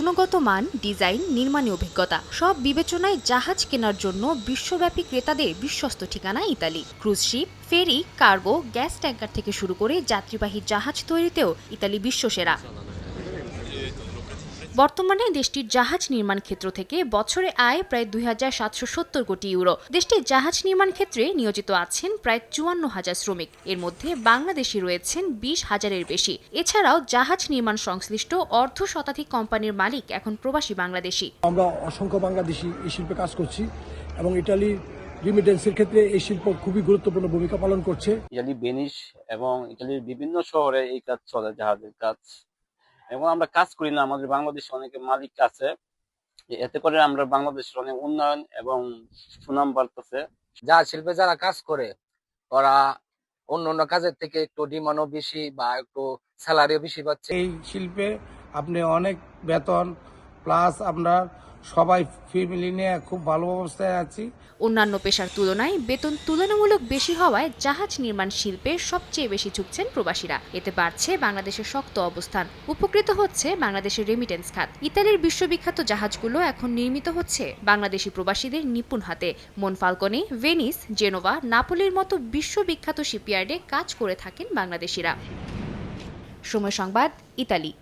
গুণগত মান, ডিজাইন, নির্মাণী অভিজ্ঞতা সব বিবেচনায় জাহাজ কেনার জন্য বিশ্বব্যাপী ক্রেতাদের বিশ্বস্ত ঠিকানা ইতালি। ক্রুজ শিপ, ফেরি, কার্গো, গ্যাস ট্যাঙ্কার থেকে শুরু করে যাত্রীবাহী জাহাজ তৈরিতেও ইতালি বিশ্বসেরা। বর্তমানে দেশটির জাহাজ নির্মাণ ক্ষেত্র থেকে বছরে আয় প্রায় ২,৭৭০ কোটি ইউরো। দেশটির জাহাজ নির্মাণ ক্ষেত্রে নিয়োজিত আছেন প্রায় ৫৪,০০০ শ্রমিক। এর মধ্যে বাংলাদেশি রয়েছেন ২০,০০০-এর বেশি। এছাড়াও জাহাজ নির্মাণ সংশ্লিষ্ট অর্ধশতাধিক কোম্পানির মালিক এখন প্রবাসী বাংলাদেশি। আমরা অসংখ্য বাংলাদেশি এই শিল্পে কাজ করছি এবং ইটালির রিমিটেন্সের ক্ষেত্রে এই শিল্প খুবই গুরুত্বপূর্ণ ভূমিকা পালন করছে। ইটালি ভেনিস এবং ইটালির বিভিন্ন শহরে এই কাজ চলে, জাহাজের কাজ। এবং আমরা কাজ করি না, আমাদের বাংলাদেশে অনেক মালিক আছে। এতে করে আমরা বাংলাদেশের অনেক উন্নয়ন এবং সুনাম বাড়তেছে। জাহাজ শিল্পে যারা কাজ করে ওরা অন্য কাজের থেকে একটু ডিমান্ডও বেশি বা একটু স্যালারিও বেশি পাচ্ছে। এই শিল্পে আপনি অনেক বেতন প্লাস আমরা সবাই ফ্যামিলি নিয়ে খুব ভালো অবস্থায় আছি। অন্যান্য পেশার তুলনায় বেতন তুলনামূলক বেশি হওয়ায় জাহাজ নির্মাণ শিল্পে সবচেয়ে বেশি ঝুঁকছেন প্রবাসীরা। এতে বাড়ছে বাংলাদেশের শক্ত অবস্থান। উপকৃত হচ্ছে বাংলাদেশের রেমিটেন্স খাত। ইতালির বিশ্ববিখ্যাত জাহাজগুলো এখন নির্মিত হচ্ছে বাংলাদেশি প্রবাসীদের নিপুণ হাতে। মনফালকনে, ভেনিস, জেনোভা, নাপোলির মতো বিশ্ববিখ্যাত শিপইয়ার্ডে কাজ করে থাকেন বাংলাদেশিরা। সময় সংবাদ, ইতালি।